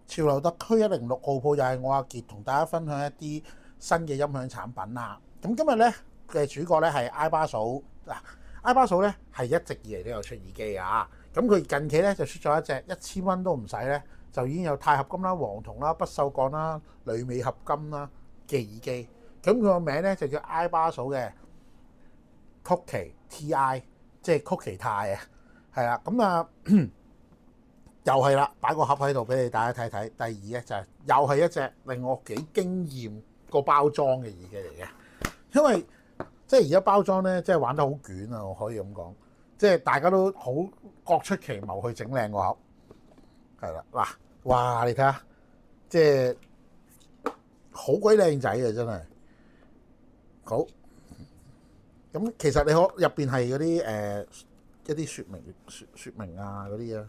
潮流特區106號鋪又係我阿傑同大家分享一啲新嘅音響產品啦。咁今日咧嘅主角咧係 iBasso 嗱，iBasso 咧係一直以嚟都有出耳機啊。咁佢近期咧就出咗一隻1000蚊都唔使咧，就已經有鈦合金啦、黃銅啦、不鏽鋼啦、鋁鎂合金啦嘅耳機。咁佢個名咧就叫 iBasso 嘅曲奇 TI， 即係曲奇泰啊，係啦。咁啊又係啦，擺個盒喺度俾你大家睇睇。第二咧就係又係一隻令我幾驚豔個包裝嘅耳機嚟嘅，因為即係而家包裝咧，即係玩得好捲啊，我可以咁講，即係大家都好各出奇謀去整靚個盒，係啦嗱，哇你睇下，即係好鬼靚仔嘅真係好。咁其實你可入邊係嗰啲一啲説明啊嗰啲啊。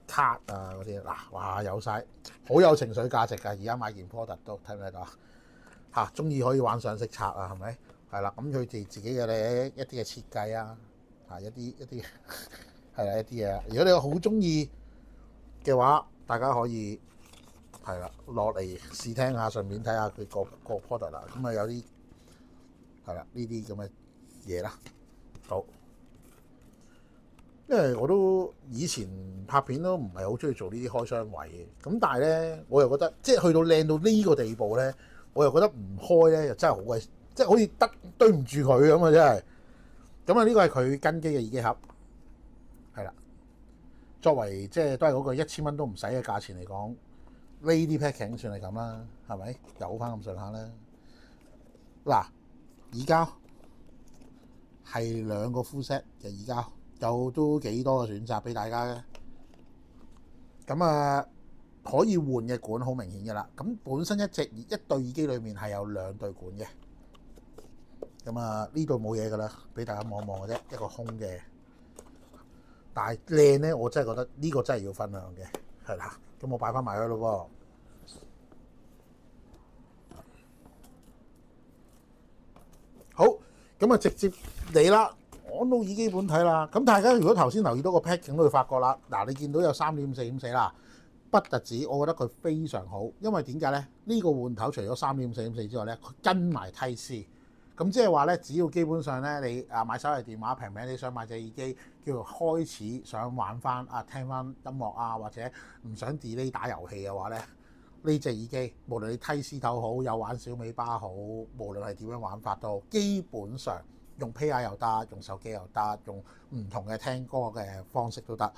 卡啊嗰啲嗱，哇有晒，好有情緒價值㗎！而家買件 product 都睇唔睇到啊？嚇，中意可以玩上色刷啊，係咪？係啦，咁佢哋自己嘅咧一啲嘅設計啊，嚇一啲係啦一啲嘢。如果你好中意嘅話，大家可以係啦落嚟試聽下，順便睇下佢個 product 啦。咁啊有啲係啦呢啲咁嘅嘢啦，好。因為我都以前拍片都唔係好中意做呢啲開箱位嘅，咁但係咧我又覺得即係去到靚到呢個地步咧，我又覺得唔開咧又真係好鬼，即係好似對唔住佢咁啊！真係咁啊！呢個係佢跟機嘅耳機盒，係啦。作為即係都係嗰個1000蚊都唔使嘅價錢嚟講，呢啲 packing 算係咁啦，係咪有翻咁上下啦？嗱，耳膠係2個 full set 嘅耳膠。有都幾多個選擇俾大家嘅，咁啊可以換嘅管好明顯嘅啦。咁本身一對耳機裏面係有2對管嘅，咁啊呢度冇嘢噶啦，俾大家望望嘅啫，一個空嘅。但係靚咧，我真係覺得呢個真係要分享嘅，係啦。咁我擺翻埋佢咯喎。好，咁啊直接嚟啦。講到耳機本體啦，咁大家如果頭先留意到個 packing 都會發覺啦，嗱你見到有3.5、4.4啦，不特止，我覺得佢非常好，因為點解咧？呢個換頭除咗3.5、4.4之外咧，佢跟埋 Type-C，咁即係話咧，只要基本上咧你買手提電話平平，你想買隻耳機，叫做開始想玩翻聽翻音樂啊，或者唔想 delay 打遊戲嘅話咧，呢隻耳機無論你 Type-C 頭好，有玩小尾巴好，無論係點樣玩法都好，基本上。用 Pay 又得，用手機又得，用唔同嘅聽歌嘅方式都得。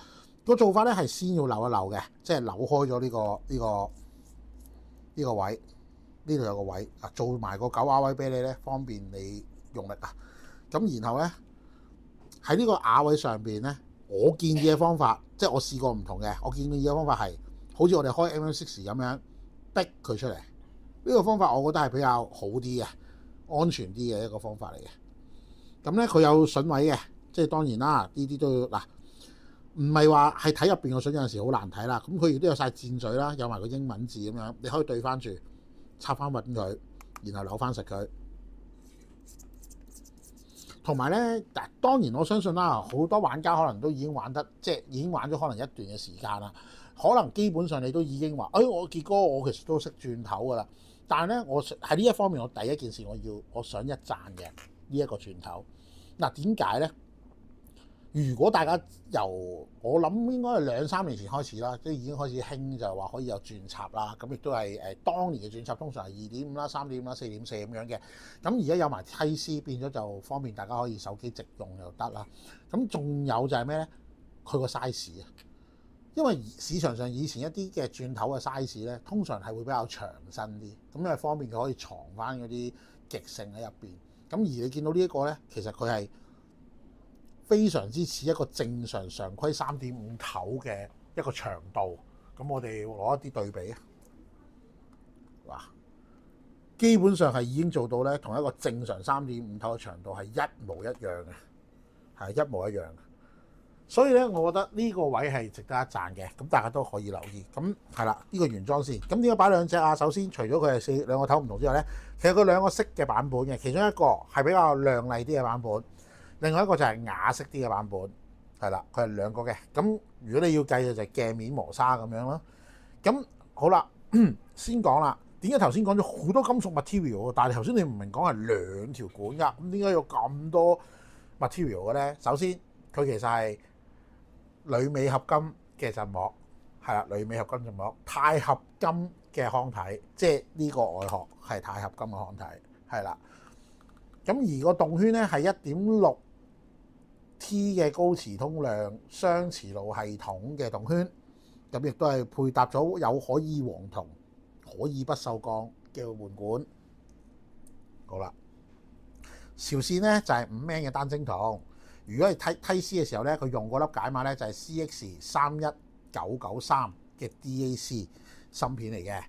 個做法咧係先要扭一扭嘅，即係扭開咗呢個位，呢度有個位啊，做埋個9瓦位俾你咧，方便你用力啊。咁然後咧喺呢個瓦位上邊咧，我建議嘅方法，即係我試過唔同嘅，我建議嘅方法係好似我哋開 MM6 咁樣逼佢出嚟。呢個方法我覺得係比較好啲嘅，安全啲嘅一個方法嚟嘅。咁咧佢有筍位嘅，即係當然啦，呢啲都要嗱，唔係話係睇入邊個筍有陣時好難睇啦。咁佢亦都有晒箭嘴啦，有埋個英文字咁樣，你可以對翻住，插翻穩佢，然後扭翻實佢。同埋咧，嗱當然我相信啦，好多玩家可能都已經玩得，即係已經玩咗可能一段嘅時間啦。可能基本上你都已經話，我傑哥我其實都識轉頭噶啦。但係咧，我喺呢一方面，我第一件事我想一讚嘅呢一個轉頭。嗱點解咧？如果大家由我諗應該係2-3年前開始啦，即係已經開始興就話可以有轉插啦，咁亦都係當年嘅轉插通常係2.5啦、3.5啦、4.4咁樣嘅。咁而家有埋 Type-C 變咗就方便大家可以手機直用又得啦。咁仲有就係咩咧？佢個 size 啊，因為市場上以前一啲嘅轉頭嘅 size 咧，通常係會比較長身啲，咁因為方便佢可以藏翻嗰啲極性喺入邊。咁而你見到呢一個咧，其實佢係非常之似一個正常常規3.5頭嘅一個長度。咁我哋攞一啲對比啊，嗱，基本上係已經做到咧，同一個正常3.5頭嘅長度係一模一樣嘅，係一模一樣嘅。所以咧，我覺得呢個位係值得一讚嘅，咁大家都可以留意。咁係啦，呢個原裝先。咁點解擺2隻啊？首先，除咗佢係兩個頭唔同之外咧，其實佢2個色嘅版本嘅，其中一個係比較亮麗啲嘅版本，另外一個就係啞色啲嘅版本，係啦，佢係2個嘅。咁如果你要計嘅就係鏡面磨砂咁樣咯。咁好啦，先講啦。點解頭先講咗好多金屬 material，但係頭先你唔明講係兩條管㗎？咁點解有咁多 material 嘅咧？首先佢其實係鋁鎂合金嘅振膜，係啦，鋁鎂合金振膜，鈦合金嘅腔體，即係呢個外殼係鈦合金嘅腔體，係啦。咁而個動圈咧係1.6 T 嘅高磁通量雙磁路系統嘅動圈，咁亦都係配搭咗有可以黃銅、可以不鏽鋼嘅換管。好啦，韶線咧就係5 N 嘅單晶銅。如果係梯 C 嘅時候咧，佢用嗰粒解碼咧就係 CX31993嘅 DAC 芯片嚟嘅。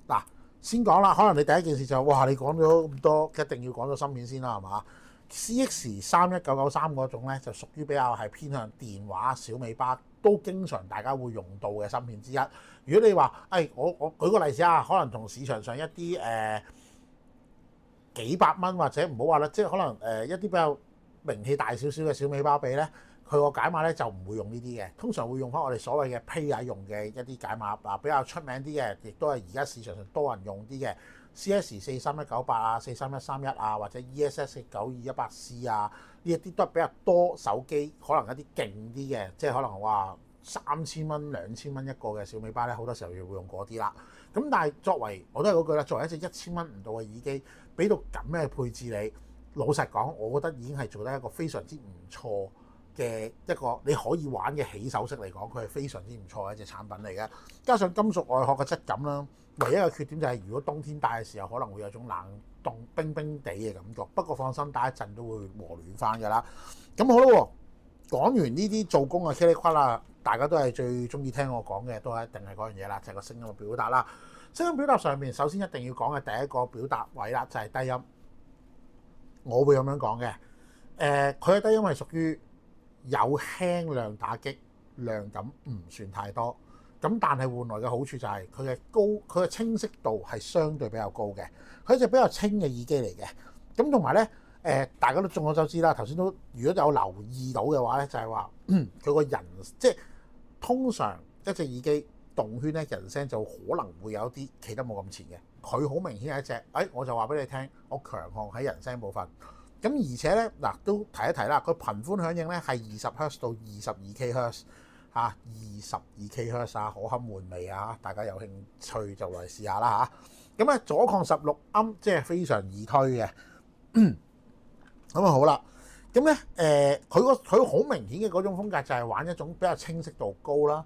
嗱，先講啦，可能你第一件事就哇，你講咗咁多，一定要講咗芯片先啦，係嘛？CX31993嗰種咧就屬於比較係偏向電話、小米巴都經常大家會用到嘅芯片之一。如果你話，我舉個例子啊，可能同市場上一啲幾百蚊或者唔好話啦，即係可能一啲比較名氣大少少嘅小米巴比咧，佢個解碼咧就唔會用呢啲嘅，通常會用翻我哋所謂嘅 Pay 用嘅一啲解碼比較出名啲嘅，亦都係而家市場上多人用啲嘅 CS43198啊、43131啊，或者 ESS9218C 啊，呢一啲都係比較多手機，可能一啲勁啲嘅，即係可能話3000蚊、2000蚊一個嘅小米巴咧，好多時候要會用嗰啲啦。咁但係作為我都係嗰句啦，作為一隻1000蚊唔到嘅耳機，俾到咁嘅配置你，老實講，我覺得已經係做得一個非常之唔錯嘅一個你可以玩嘅起手式嚟講，佢係非常之唔錯嘅一隻產品嚟嘅。加上金屬外殼嘅質感啦，唯一嘅缺點就係如果冬天戴嘅時候可能會有種冷凍冰冰地嘅感覺。不過放心，戴一陣都會和暖翻㗎啦。咁好啦，講完呢啲做工嘅茄哩呱啦，大家都係最中意聽我講嘅，都係一定係嗰樣嘢啦，就係個聲音嘅表達啦。聲音表達上面，首先一定要講嘅第一個表達位啦，就係低音。我會咁樣講嘅，佢嘅低音係屬於有輕量打擊，量感唔算太多。咁但係換來嘅好處就係佢嘅清晰度係相對比較高嘅，佢係一隻比較清嘅耳機嚟嘅。咁同埋咧，大家都眾所周知啦，頭先都如果有留意到嘅話咧，就係話佢個人即係通常一隻耳機動圈咧，人聲就可能會有啲企得冇咁前嘅。佢好明顯係一隻，我就話俾你聽，我強項喺人聲部分。咁而且咧，嗱都提一提啦，佢頻寬響應咧係20 Hz 到22 kHz 嚇，22 kHz 啊，可堪玩味啊！大家有興趣就嚟試下啦嚇。咁左擴16音，即係非常易推嘅。咁好啦，咁咧佢好明顯嘅嗰種風格就係玩一種比較清晰度高啦，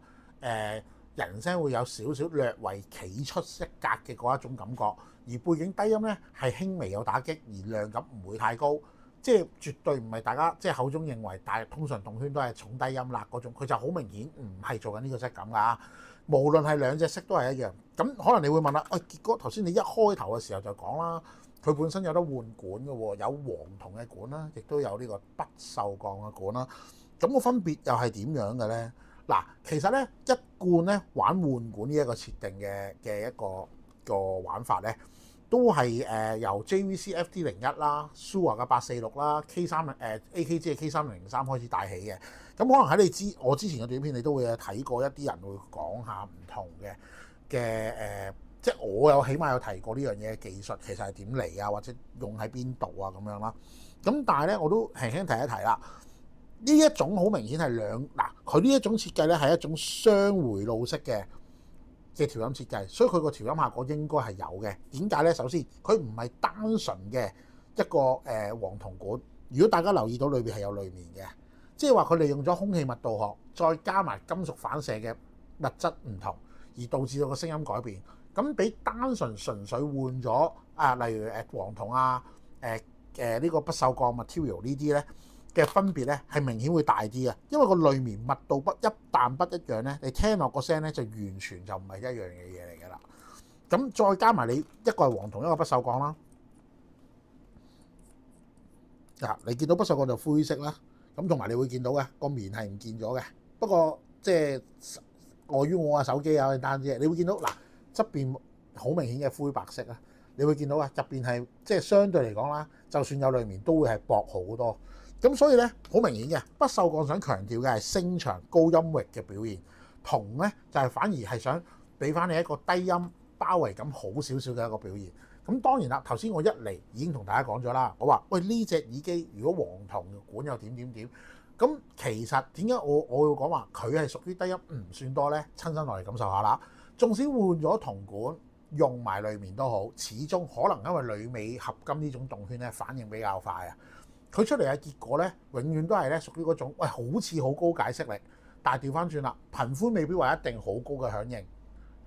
人聲會有少少略為企出一格嘅嗰一種感覺，而背景低音咧係輕微有打擊，而量感唔會太高，即係絕對唔係大家即係口中認為通常動圈都係重低音啦嗰種，佢就好明顯唔係做緊呢個質感㗎。無論係兩隻色都係一樣。咁可能你會問啦，結果頭先你一開頭嘅時候就講啦，佢本身有得換管嘅喎，有黃銅嘅管啦，亦都有呢個不鏽鋼嘅管啦。咁個分別又係點樣嘅咧？嗱，其實咧一貫咧玩換管呢一個設定嘅一個玩法咧，都係由 JVC FT01 啦、Shure 嘅846啦、AKG 嘅 K3003 開始帶起嘅。咁可能喺我之前嘅短片，你都會有睇過一啲人會講下唔同嘅即係我起碼有提過呢樣嘢嘅技術其實係點嚟啊，或者用喺邊度啊咁樣啦。咁但係咧我都輕輕提一提啦。呢一種好明顯係佢呢一種設計咧係一種雙迴路式嘅調音設計，所以佢個調音效果應該係有嘅。點解咧？首先佢唔係單純嘅一個黃銅管，如果大家留意到裏邊係有濾面嘅，即係話佢利用咗空氣密度學，再加埋金屬反射嘅物質唔同，而導致到個聲音改變。咁比單純粹換咗例如黃銅啊、呢個不鏽鋼 material 呢啲咧嘅分別咧係明顯會大啲嘅，因為個濾面密度一旦不一樣咧，你聽落個聲咧就完全就唔係一樣嘅嘢嚟㗎啦。咁再加埋你一個係黃銅，一個不鏽鋼啦。你見到不鏽鋼就灰色啦，咁同埋你會見到嘅個面係唔見咗嘅。不過即係礙於我嘅手機有單啲，你會見到側邊好明顯嘅灰白色啊，你會見到入邊係即係相對嚟講啦，就算有濾面都會係薄好多。咁所以咧好明顯嘅，不鏽鋼想強調嘅係聲場高音域嘅表現，銅咧就係反而係想俾翻你一個低音包圍感好少少嘅一個表現。咁當然啦，頭先我一嚟已經同大家講咗啦，我話喂呢隻耳機如果黃銅管又點點點，咁其實點解我要講話佢係屬於低音唔算多呢？親身落嚟感受下啦。縱使換咗銅管用埋裏面都好，始終可能因為裏尾合金呢種動圈咧反應比較快啊，佢出嚟嘅結果咧永遠都係咧屬於嗰種喂好似好高解釋力，但係調翻轉啦，頻寬未必話一定好高嘅響應。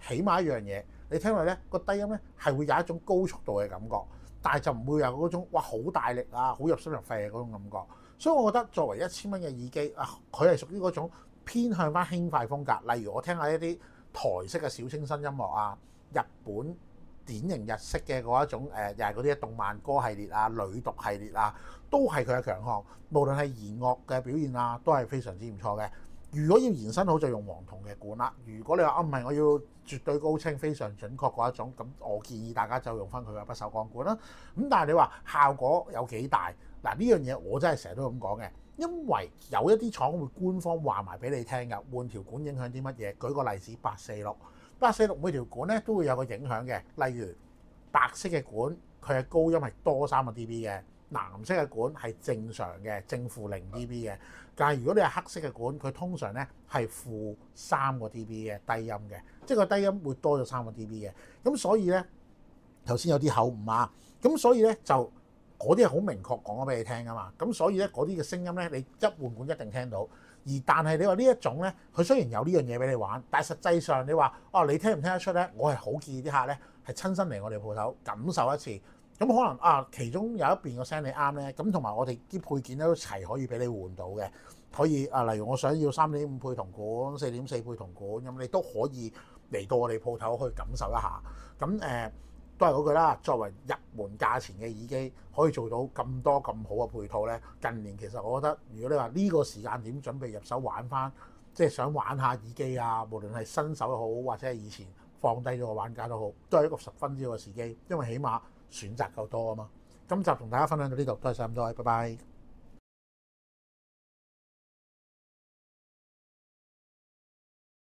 起碼一樣嘢，你聽落咧個低音咧係會有一種高速度嘅感覺，但係就唔會有嗰種哇好大力啊、好入心入肺嘅嗰種感覺。所以我覺得作為1000蚊嘅耳機啊，佢係屬於嗰種偏向翻輕快風格。例如我聽下一啲台式嘅小清新音樂啊，日本典型日式嘅嗰一種又係嗰啲動漫歌系列啊、女讀系列啊，都係佢嘅強項。無論係弦樂嘅表現啊，都係非常之唔錯嘅。如果要延伸好就用黃銅嘅管啦。如果你話唔係我要絕對高清、非常準確嗰一種，咁我建議大家就用翻佢嘅不鏽鋼管啦。咁但係你話效果有幾大？嗱呢樣嘢我真係成日都咁講嘅，因為有一啲廠會官方話埋俾你聽㗎，換條管影響啲乜嘢？舉個例子，846每條管咧都會有個影響嘅。例如白色嘅管，佢嘅高音係多3個 dB 嘅。藍色嘅管係正常嘅，正負0 dB 嘅。但係如果你係黑色嘅管，佢通常咧係負3個 dB 嘅低音嘅，即係個低音會多咗3個 dB 嘅。咁所以咧頭先有啲口誤啊，咁所以咧就嗰啲係好明確講咗俾你聽㗎嘛。咁所以咧嗰啲嘅聲音咧，你一換管一定聽到。而但係你話呢一種咧，佢雖然有呢樣嘢俾你玩，但係實際上你話你聽唔聽得出咧？我係好建議啲客咧係親身嚟我哋鋪頭感受一次。咁可能其中有一邊個聲你啱咧，咁同埋我哋啲配件都齊可以俾你換到嘅，可以例如我想要3.5配銅管、4.4配銅管，咁你都可以嚟到我哋鋪頭去感受一下。咁都係嗰句啦，作為入門價錢嘅耳機，可以做到咁多咁好嘅配套咧。近年其實我覺得，如果你話呢個時間點準備入手玩翻，即係想玩下耳機啊，無論係新手又好，或者係以前放低咗個玩家都好，都係一個十分之好嘅時機，因為起碼選擇夠多啊嘛。今集同大家分享到呢度，多謝晒咁多位，拜拜。